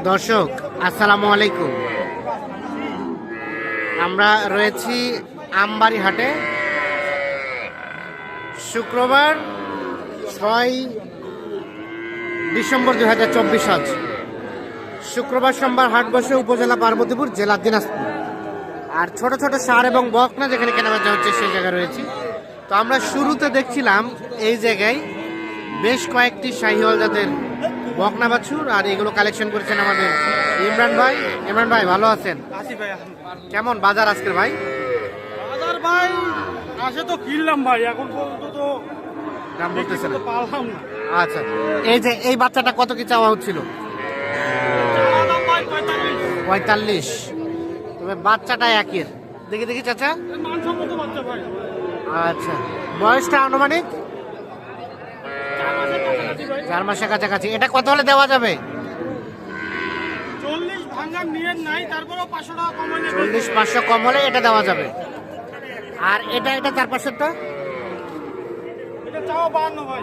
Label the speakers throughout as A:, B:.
A: দর্শক আসসালামু আলাইকুম। আমরা রয়েছি আমবাড়ি হাটে। শুক্রবার 6 ডিসেম্বর 2024 আজ শুক্রবার সোমবার হাট বসে উপজেলা পার্বতীপুর, জেলা দিনাজপুর। আর ছোট ছোট ষাঁড় এবং বকনা যেখানে কেনাবেচা হচ্ছে সেই জায়গায় রয়েছি। তো আমরা শুরুতে দেখছিলাম এই জায়গায় বেশ কয়েকটি শাহিওয়াল জাতের বকনা বাছুর, আর এগুলো কালেকশন করেছেন আমাদের ইমরান ভাই। ইমরান ভাই ভালো আছেন? কেমন বাজার আজকের ভাই?
B: বাজার ভাই আসে তো কিনলাম ভাই, এখন পর্যন্ত তো
A: দাম বলতেছেন?
B: পারলাম না।
A: আচ্ছা, এই যে এই বাচ্চাটা কত কি চাওয়া হচ্ছিল? 45। তবে বাচ্চাটা একের। দেখি দেখি চাচা।
B: মানসম্মত বাচ্চা ভাই।
A: আচ্ছা, বয়সটা আনুমানিক 4 মাসের কাছাকাছি। এটা কত হলে দেওয়া যাবে?
B: 40 ভাঙার নিয়ত নাই, তারপরেও 500 টাকা কম হলে
A: 40-500 কম হলে এটা দেওয়া যাবে। আর এটা তার পাশেরটা
B: এটা চাও 52 ভাই।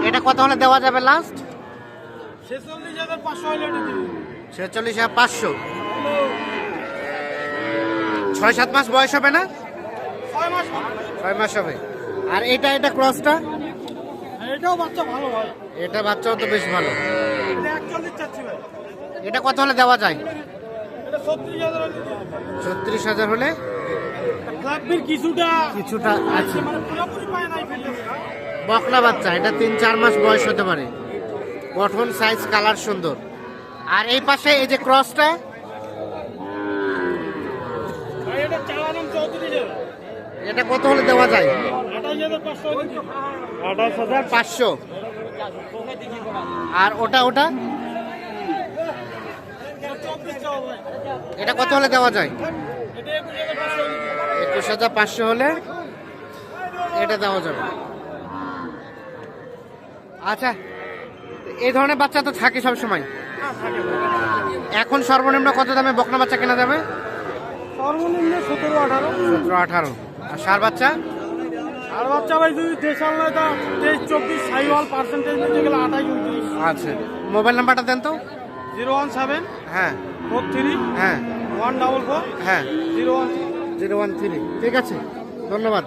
A: এটা কত হলে দেওয়া যাবে লাস্ট?
B: 46,500 হলে এটা দিন।
A: 46,500। 6-7 মাস বয়স হবে না?
B: 6 মাস।
A: 6 মাস হবে। আর এটা ক্রসটা?
B: এটাও বাচ্চা ভালো ভাই।
A: এটা বাচ্চাও তো বেশ ভালো।
B: এটা 41 চাচ্ছি ভাই।
A: এটা কত হলে দেওয়া যায়?
B: এটা 36,000 হলে দিন।
A: 36,000 হলে
B: লাগবের কিছুটা
A: আছে।
B: মানে পুরোপুরি পায় নাই ফেলতেছে না।
A: বকনা বাচ্চা, এটা 3-4 মাস বয়স হতে পারে। গঠন, সাইজ, কালার সুন্দর। আর এই পাশে এই যে ক্রসটা,
B: ভাই এটা চাওয়া দাম 34,000।
A: এটা কত হলে দেওয়া যায়?
B: 28,500 হলে দিন।
A: 28,500। আর ওটা
B: এটা 24 চাও ভাই।
A: এটা কত হলে দেওয়া যায়?
B: এটা 21,500 হলে দিন।
A: 21,500 হলে এটা দেওয়া যাবে। আচ্ছা, এই ধরনের বাচ্চা তো থাকে সব সময়। এখন সর্বনিম্ন কত দামে বকনা বাচ্চা কেনা যাবে?
B: সর্বনিম্ন 17-18।
A: 17-18। আর ষাঁড় বাচ্চা?
B: আর বাচ্চা ভাই যদি দেশাল নয় তা 23-24 সাইওয়াল পার্সেন্টেজ নিতে গেলে 28-29।
A: আচ্ছা, মোবাইল নাম্বারটা দেন তো।
B: 017
A: হ্যাঁ
B: 43
A: হ্যাঁ
B: 144
A: হ্যাঁ
B: 013।
A: 013। ঠিক আছে, ধন্যবাদ।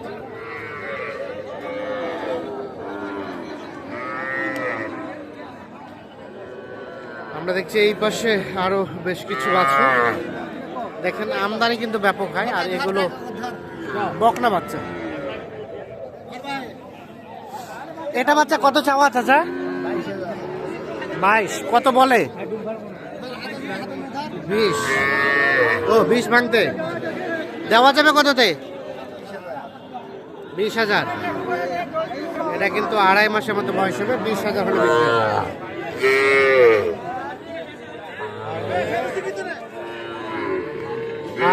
A: আমরা দেখছি এই পাশে আরো বেশ কিছু আছে। দেখেন আমদানি কিন্তু ব্যাপক হয়। আর এগুলো বকনা বাচ্চা। এটা বাচ্চা কত চাওয়া চাচা? 22। কত বলে? 20। ও 20 ভাঙতে দেওয়া যাবে কততে? 20,000। এটা কিন্তু 2.5 মাসের মতো বয়স হবে। 20,000 হলে বিক্রি হবে।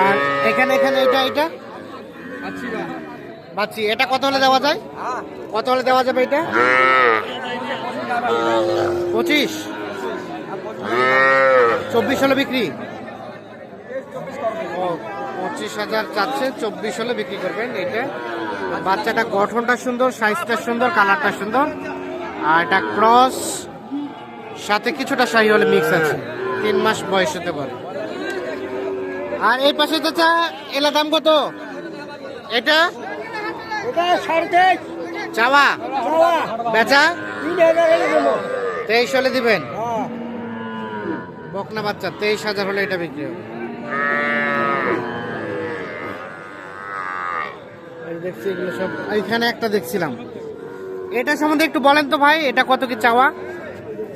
A: আর এখানে এটা বাচ্চি, এটা কত হলে দেওয়া যায়? কত হলে দেওয়া যাবে এটা? 25। 24 হলে বিক্রি? ও 25,000 চাচ্ছে, 24 হলে বিক্রি করবেন। এটা বাচ্চাটা গঠনটা সুন্দর, সাইজটা সুন্দর, কালারটা সুন্দর। আর এটা ক্রস, সাথে কিছুটা শাহিওয়াল মিক্স আছে। 3 মাস বয়স হতে পারে। আর এই পাশে চাচা এলা দাম কত? এটা চাওয়া বেচা 23 হলে দিবেন। বকনা বাচ্চা 23,000 হলে এটা বিক্রি হবে। দেখছি এগুলো সব। এইখানে একটা দেখছিলাম, এটা সম্বন্ধে একটু বলেন তো ভাই, এটা কত কি চাওয়া?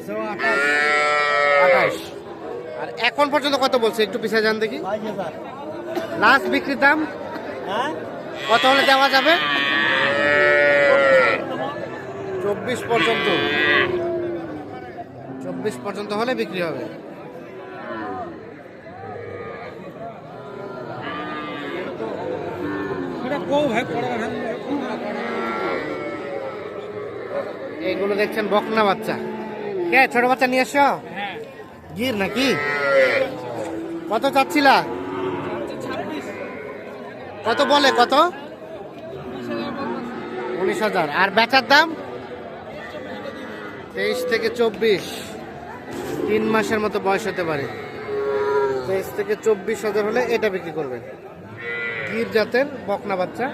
A: 28। আর এখন পর্যন্ত কত বলছে? একটু পিছিয়ে যান দেখি। লাস্ট বিক্রির দাম কত হলে দেওয়া যাবে? 24 পর্যন্ত। 24 পর্যন্ত হলে বিক্রি হবে। এইগুলো দেখছেন বকনা বাচ্চা। কে ছোট বাচ্চা নিয়ে এসো? গির নাকি? কত চাচ্ছিলা? কত বলে? কত? 19,000। আর বেচার দাম 23 থেকে 24। 3 মাসের মতো বয়স হতে পারে। 23 থেকে 24,000 হলে এটা বিক্রি করবেন। গির জাতের বকনা বাচ্চা।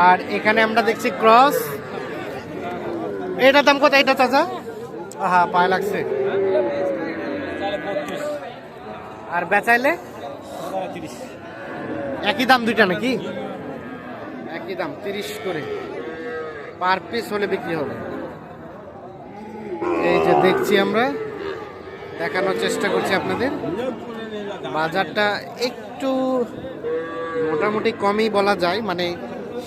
A: আর এখানে আমরা দেখছি ক্রস। এটা দাম কত এটা চাচা? আহা পায়ে লাগছে। আর বেচাইলে একই দাম দুইটা নাকি? একই দাম 30 করে পার পিস হলে বিক্রি হবে। এই যে দেখছি আমরা, দেখানোর চেষ্টা করছি আপনাদের। বাজারটা একটু মোটামুটি কমই বলা যায়, মানে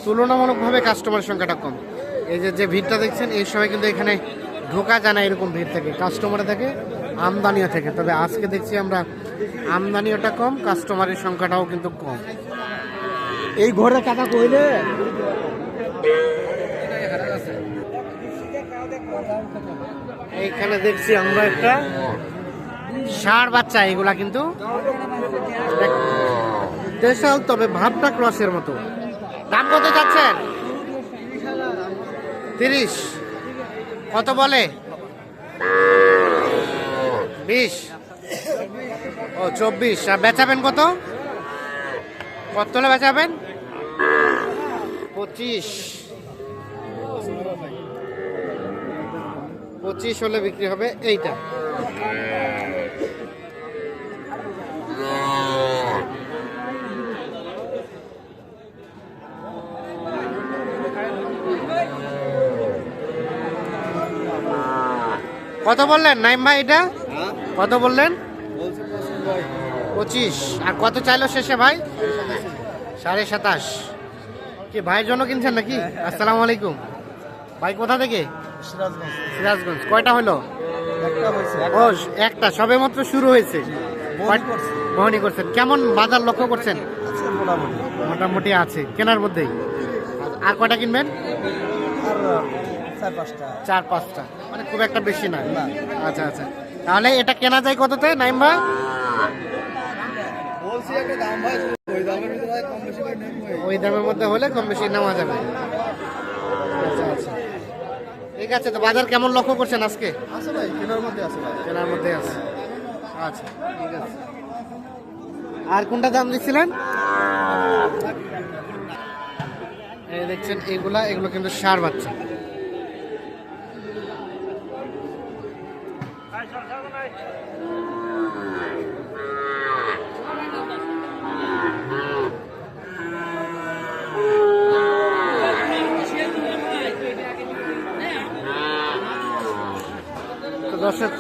A: তুলনামূলকভাবে কাস্টমার সংখ্যাটা কম। এই যে ভিড়টা দেখছেন, এই সময় কিন্তু এখানে ঢোকা যায় না, এরকম ভিড় থাকে, কাস্টমার থাকে, আমদানিও থাকে। তবে আজকে দেখছি আমরা আমদানিওটা কম, কাস্টমারের সংখ্যাটাও কিন্তু কম।
B: এই ঘরে কাটা কইলে
A: এইখানে দেখছি আমরা একটা ষাঁড় বাচ্চা। এগুলা কিন্তু দেশাল, তবে ভাবটা ক্রসের মতো। দাম কত যাচ্ছেন? 30। কত বলে? 20। ও 24। আর বেচাবেন কত? কত হলে বেচাবেন? 25। 25 হলে বিক্রি হবে এইটা। কত বললেন নাইম ভাই এটা? কত বললেন? 25। আর কত চাইলো শেষে ভাই? 27.5। কি ভাইয়ের জন্য কিনছেন নাকি? আসসালামু আলাইকুম ভাই, কোথা থেকে? সিরাজগঞ্জ। কয়টা হলো? ও একটা, সবে মাত্র শুরু হয়েছে। বহনি করছেন। কেমন বাজার লক্ষ্য করছেন? মোটামুটি আছে কেনার মধ্যেই। আর কয়টা কিনবেন? 4-5টা, মানে খুব একটা বেশি না। আচ্ছা আচ্ছা, তাহলে এটা কেনা যায় কততে নাইম ভাই? ওই দামের মধ্যে হলে কম বেশি নেওয়া যাবে। আচ্ছা আচ্ছা, ঠিক আছে। তো বাজার কেমন লক্ষ্য করছেন আজকে? কেনার মধ্যে আছে। আচ্ছা ঠিক আছে। আর কোনটা দাম দিচ্ছিলেন? এই দেখছেন এগুলো কিন্তু ষাঁড় বাচ্চা। তো দর্শক,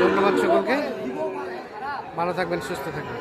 A: ধন্যবাদ সকলকে, ভালো থাকবেন, সুস্থ থাকবেন।